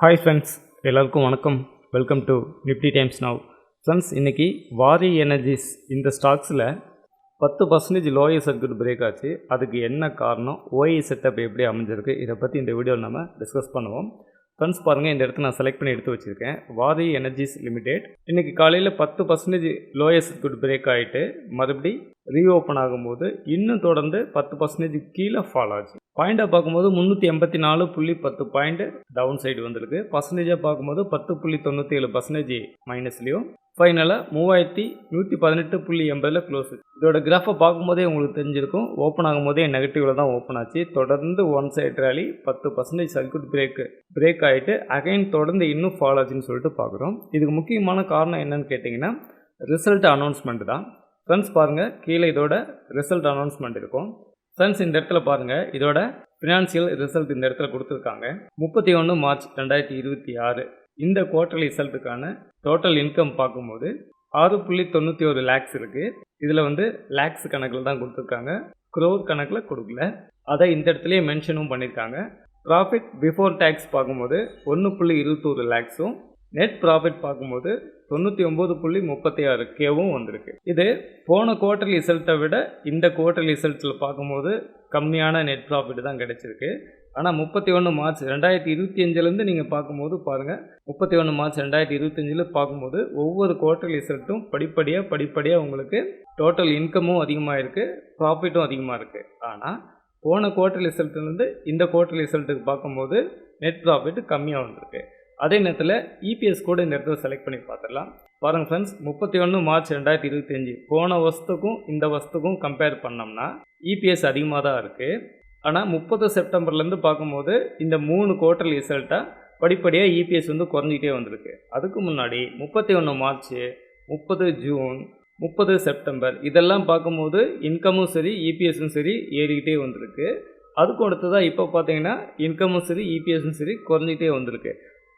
Hi friends, எல்லாருக்கும் வணக்கம். Welcome to Nifty times now. Friends, இன்றைக்கி வாரி எனர்ஜிஸ் இந்த ஸ்டாக்ஸில் 10% லோயர் சர்க்யூட் பிரேக் ஆச்சு. அதுக்கு என்ன காரணம், ஓஏ செட்டப் எப்படி அமைஞ்சிருக்கு, இதை பற்றி இந்த வீடியோவில் நம்ம டிஸ்கஸ் பண்ணுவோம். ஃப்ரெண்ட்ஸ் பாருங்கள், இந்த இடத்துல நான் செலக்ட் பண்ணி எடுத்து வச்சுருக்கேன். வாரி எனர்ஜிஸ் லிமிடெட் இன்றைக்கி காலையில் 10% லோயர் சர்க்யூட் பிரேக் ஆகிட்டு மறுபடி ரீஓப்பன் ஆகும்போது இன்னும் தொடர்ந்து 10% கீழே ஃபால் ஆச்சு. பாயிண்டாக பார்க்கும்போது 384.10 பாயிண்ட் டவுன் சைடு வந்திருக்கு. பர்சன்டேஜாக பார்க்கும்போது 10.97% மைனஸ்லையும் ஃபைனலாக 3118.80 க்ளோஸ். இதோட கிராஃபை பார்க்கும்போதே உங்களுக்கு தெரிஞ்சிருக்கும், ஓப்பன் ஆகும்போதே நெகட்டிவில் தான் ஓப்பன் ஆச்சு. தொடர்ந்து one side rally 10% circuit break ஆகிட்டு அகைன் தொடர்ந்து இன்னும் ஃபால் ஆச்சுன்னு சொல்லிட்டு பார்க்குறோம். இதுக்கு முக்கியமான காரணம் என்னன்னு கேட்டிங்கன்னா ரிசல்ட் அனௌன்ஸ்மெண்ட் தான். ஃப்ரெண்ட்ஸ் பாருங்கள், கீழே இதோட ரிசல்ட் அனௌன்ஸ்மெண்ட் இருக்கும். ஃப்ரெண்ட்ஸ், இந்த இடத்துல பாருங்கள், இதோட ஃபினான்ஷியல் ரிசல்ட் இந்த இடத்துல கொடுத்துருக்காங்க. 31 மார்ச் 2026 இந்த குவார்டர்லி ரிசல்ட்டுக்கான டோட்டல் இன்கம் பார்க்கும்போது 6.91 லேக்ஸ் இருக்குது. இதில் லேக்ஸ் கணக்கில் தான் கொடுத்துருக்காங்க, க்ரோர் கணக்கில் கொடுக்கல. அதை இந்த இடத்துலையே மென்ஷனும் பண்ணியிருக்காங்க. ப்ராஃபிட் பிஃபோர் டேக்ஸ் பார்க்கும்போது 1.21 லேக்ஸும், நெட் ப்ராஃபிட் பார்க்கும்போது 99.36Kவும் வந்திருக்கு. இது போன குவார்டர்லி ரிசல்ட்டை விட இந்த குவார்டர்லி ரிசல்ட்டில் பார்க்கும்போது கம்மியான நெட் ப்ராஃபிட் தான் கிடச்சிருக்கு. ஆனால் 31 மார்ச் 2025 நீங்கள் பார்க்கும்போது பாருங்கள், 31 மார்ச் 2025 பார்க்கும்போது ஒவ்வொரு குவார்டர்லி ரிசல்ட்டும் படிப்படியாக உங்களுக்கு டோட்டல் இன்கமும் அதிகமாக இருக்குது, ப்ராஃபிட்டும் அதிகமாக இருக்குது. ஆனால் போன குவார்டர்லி ரிசல்ட்லேருந்து இந்த குவார்டர்லி ரிசல்ட்டுக்கு பார்க்கும்போது நெட் ப்ராஃபிட் கம்மியாக வந்திருக்கு. அதே நேரத்தில் இபிஎஸ் கூட இந்த இடத்துல செலக்ட் பண்ணி பார்த்துடலாம். பாருங்கள் ஃப்ரெண்ட்ஸ், 31 மார்ச் 2025 போன வருஷத்துக்கும் இந்த வருஷத்துக்கும் கம்பேர் பண்ணோம்னா இபிஎஸ் அதிகமாக தான் இருக்குது. ஆனால் 30 செப்டம்பர்லேருந்து பார்க்கும்போது இந்த 3 குவார்டர்லி ரிசல்ட்டாக படிப்படியாக இபிஎஸ் குறைஞ்சிக்கிட்டே வந்திருக்கு. அதுக்கு முன்னாடி 31 மார்ச், 30 ஜூன், 30 செப்டம்பர் இதெல்லாம் பார்க்கும்போது இன்கமும் சரி இபிஎஸும் சரி ஏறிக்கிட்டே வந்திருக்கு. அதுக்கும் அடுத்ததாக இப்போ பார்த்தீங்கன்னா இன்கமும் சரி இபிஎஸும் சரி குறைஞ்சிக்கிட்டே வந்திருக்கு.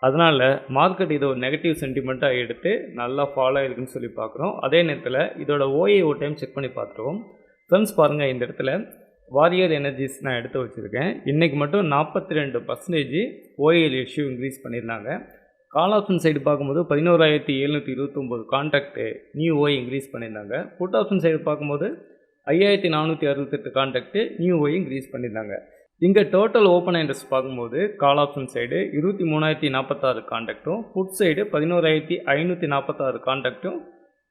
அதனால் மார்க்கெட் இதை ஒரு நெகட்டிவ் சென்டிமெண்ட்டாக எடுத்து நல்லா ஃபாலோ ஆகிருக்குன்னு சொல்லி பார்க்குறோம். அதே நேரத்தில் இதோட ஓஏ ஒரு டைம் செக் பண்ணி பார்த்துருவோம். ஃப்ரெண்ட்ஸ் பாருங்கள், இந்த இடத்துல வாரியர் எனர்ஜிஸ் நான் எடுத்து வச்சுருக்கேன். இன்றைக்கி மட்டும் 42% ஓஏ ரேஷியோ இன்க்ரீஸ் பண்ணியிருந்தாங்க. கால் ஆப்ஷன் சைடு பார்க்கும்போது 11,729 கான்ட்ராக்டு நியூ ஓஏ இன்க்ரீஸ் பண்ணியிருந்தாங்க. புட் ஆப்ஷன் சைடு பார்க்கும்போது 5,468 கான்ட்ராக்டு நியூ ஓஏ இன்க்ரீஸ் பண்ணியிருந்தாங்க. இங்கே டோட்டல் ஓப்பன் இன்ட்ரெஸ்ட் பார்க்கும்போது கால் ஆப்ஷன் சைடு 23,046 கான்ட்ராக்டும், புட் சைடு 11,546 கான்ட்ராக்டும்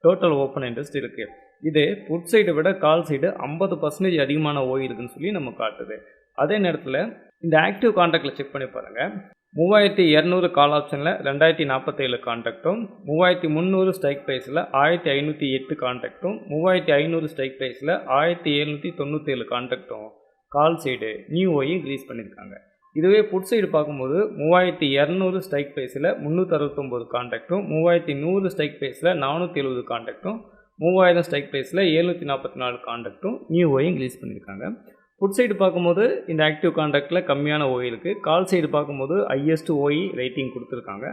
டோட்டல் ஓப்பன் இன்ட்ரெஸ்ட் இருக்குது. இது புட் சைடை விட கால் சைடு 50% அதிகமான ஓய் இருக்குன்னு சொல்லி நம்ம காட்டுது. அதே நேரத்தில் இந்த ஆக்டிவ் கான்ட்ராக்டில் செக் பண்ணி பாருங்கள். 3,200 கால் ஆப்ஷனில் 2,047 கான்ட்ராக்டும், 3,300 ஸ்ட்ரைக் ப்ரைஸில் 1,508 கான்ட்ராக்டும், 3,500 ஸ்ட்ரைக் ப்ரைஸில் 1,797 கான்ட்ராக்டும் கால் சைடு நியூ ஓயை இன்க்ரீஸ் பண்ணியிருக்காங்க. இதுவே புட் சைடு பார்க்கும்போது 3,200 ஸ்ட்ரைக் ப்ரைஸில் 369 கான்ட்ராக்டும், 3,100 ஸ்ட்ரைக் ப்ரைஸில் 470 கான்ட்ராக்டும், 3,000 ஸ்ட்ரைக் ப்ரைஸில் 744 கான்ட்ராக்டும் நியூ ஓயை இன்க்ரீஸ் பண்ணியிருக்காங்க. புட் சைடு பார்க்கும்போது இந்த ஆக்டிவ் கான்ட்ராக்டில் கம்மியான ஓய் இருக்குது. கால் சைடு பார்க்கும்போது ஹையஸ்ட் ஓய் ரேட்டிங் கொடுத்துருக்காங்க.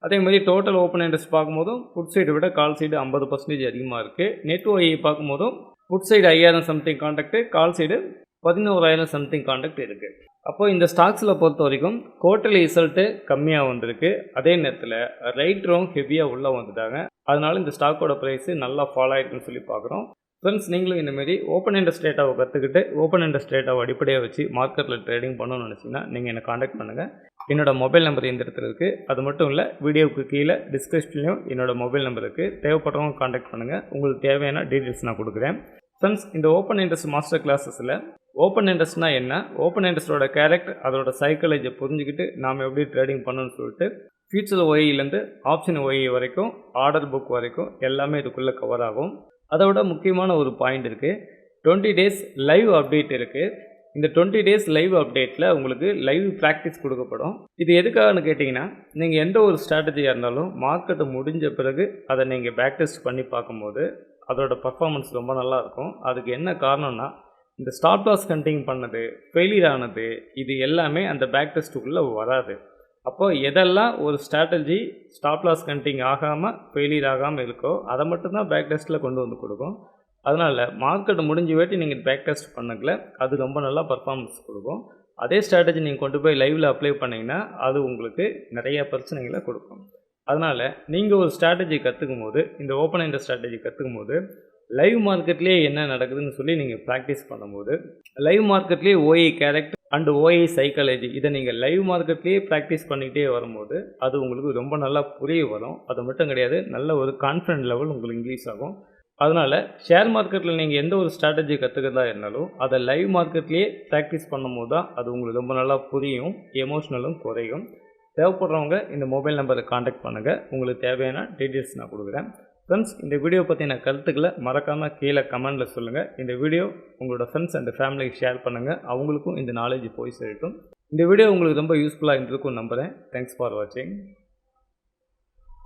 அதே மாதிரி டோட்டல் ஓப்பன் இன்ட்ரெஸ்ட் பார்க்கும்போதும் புட் சைடு விட கால் சைடு 50% அதிகமாக இருக்குது. நெட் ஓயை பார்க்கும்போதும் put side 5,000 something contract, call side 11,000 something contract இருக்குது. அப்போது இந்த ஸ்டாக்ஸில் பொறுத்த வரைக்கும் குவார்டர்லி ரிசல்ட்டு கம்மியாக வந்திருக்கு. அதே நேரத்தில் ரைட்டரும் ஹெவியாக உள்ளே வந்துட்டாங்க. அதனால இந்த ஸ்டாக்கோட ப்ரைஸு நல்லா ஃபாலோ ஆகிருக்குன்னு சொல்லி பார்க்குறோம். ஃப்ரெண்ட்ஸ், நீங்களும் இந்தமாரி ஓப்பன் இன்ட்ரெஸ்ட் டேட்டாவை கற்றுக்கிட்டு ஓப்பன் இன்ட்ரெஸ்ட் டேட்டாவை அடிப்படையாக வச்சு மார்க்கெட்டில் ட்ரேடிங் பண்ணணும்னு நினச்சிங்கன்னா நீங்கள் என்னை காண்டாக்ட் பண்ணுங்கள். என்னோடய மொபைல் நம்பர் இந்த இடத்துல இருக்குது. அது மட்டும் இல்லை, வீடியோவுக்கு கீழே டிஸ்கிரிப்ஷன்லையும் என்னோடய மொபைல் நம்பர் இருக்குது. தேவைப்படுறவங்க காண்டாக்ட் பண்ணுங்கள். உங்களுக்கு தேவையான டீட்டெயில்ஸ் நான் கொடுக்குறேன். ஃப்ரெண்ட்ஸ், இந்த ஓப்பன் இன்ட்ரெஸ்ட் மாஸ்டர் கிளாஸஸில் ஓப்பன் இன்ட்ரெஸ்ட்னா என்ன, ஓப்பன் இன்ட்ரெஸ்ட்டோட கேரக்டர், அதோட சைக்காலஜியை புரிஞ்சுக்கிட்டு நாம் எப்படி ட்ரேடிங் பண்ணணும்னு சொல்லிட்டு ஃபியூச்சர் ஓஏலேருந்து ஆப்ஷன் ஓஏ வரைக்கும் ஆர்டர் புக் வரைக்கும் எல்லாமே இதுக்குள்ளே கவர் ஆகும். அதோட முக்கியமான ஒரு பாயிண்ட் இருக்குது, 20 டேஸ் லைவ் அப்டேட் இருக்குது. இந்த 20 டேஸ் லைவ் அப்டேட்டில் உங்களுக்கு லைவ் ப்ராக்டிஸ் கொடுக்கப்படும். இது எதுக்காகன்னு கேட்டிங்கன்னா, நீங்கள் எந்த ஒரு ஸ்ட்ராட்டஜியாக இருந்தாலும் மார்க்கெட்டு முடிஞ்ச பிறகு அதை நீங்கள் பேக் டெஸ்ட் பண்ணி பார்க்கும்போது அதோட பர்ஃபார்மன்ஸ் ரொம்ப நல்லாயிருக்கும். அதுக்கு என்ன காரணம்னா, இந்த ஸ்டாப் லாஸ் கண்டிங் பண்ணது, ஃபெயிலியர் ஆனது, இது எல்லாமே அந்த பேக் டெஸ்ட்டுக்குள்ளே வராது. அப்போது எதெல்லாம் ஒரு ஸ்ட்ராட்டஜி ஸ்டாப் லாஸ் கண்டிங் ஆகாமல் ஃபெயிலியர் ஆகாமல் இருக்கோ அதை மட்டும்தான் பேக் டெஸ்ட்டில் கொண்டு வந்து கொடுக்கும். அதனால் மார்க்கெட் முடிஞ்ச வேட்டி நீங்கள் பேக் டெஸ்ட் பண்ணக்கல அது ரொம்ப நல்லா பர்ஃபார்மன்ஸ் கொடுக்கும். அதே ஸ்ட்ராட்டஜி நீங்கள் கொண்டு போய் லைவில் அப்ளை பண்ணிங்கன்னா அது உங்களுக்கு நிறைய பிரச்சனைகளை கொடுக்கும். அதனால் நீங்கள் ஒரு ஸ்ட்ராட்டஜி கற்றுக்கும் போது, இந்த ஓப்பன் எண்டட் ஸ்ட்ராட்டஜி கற்றுக்கும் போது லைவ் மார்க்கெட்லேயே என்ன நடக்குதுன்னு சொல்லி நீங்கள் ப்ராக்டிஸ் பண்ணும்போது, லைவ் மார்க்கெட்லேயே OI character and OI psychology இதை நீங்கள் லைவ் மார்க்கெட்லேயே ப்ராக்டிஸ் பண்ணிகிட்டே வரும்போது அது உங்களுக்கு ரொம்ப நல்லா புரிய வரும். அது மட்டும் கிடையாது, நல்ல ஒரு கான்ஃபிடென்ட் லெவல் உங்களுக்கு இன்க்ரீஸ் ஆகும். அதனால் ஷேர் மார்க்கெட்டில் நீங்கள் எந்த ஒரு ஸ்ட்ராட்டஜி கற்றுக்கிறதா இருந்தாலும் அதை லைவ் மார்க்கெட்லேயே ப்ராக்டிஸ் பண்ணும்போது தான் அது உங்களுக்கு ரொம்ப நல்லா புரியும், எமோஷ்னலும் குறையும். தேவைப்படுறவங்க இந்த மொபைல் நம்பரை காண்டாக்ட் பண்ணுங்கள். உங்களுக்கு தேவையான டீட்டெயில்ஸ் நான் கொடுக்குறேன். ஃப்ரெண்ட்ஸ், இந்த வீடியோ பற்றின கருத்துக்களை மறக்காமல் கீழே கமெண்டில் சொல்லுங்கள். இந்த வீடியோ உங்களோட ஃப்ரெண்ட்ஸ் அண்ட் ஃபேமிலிக்கு ஷேர் பண்ணுங்கள். அவங்களுக்கும் இந்த நாலேஜ் போய் சேரட்டும். இந்த வீடியோ உங்களுக்கு ரொம்ப யூஸ்ஃபுல்லாக இருந்திருக்கும் நம்புகிறேன். தேங்க்ஸ் ஃபார் வாட்சிங்.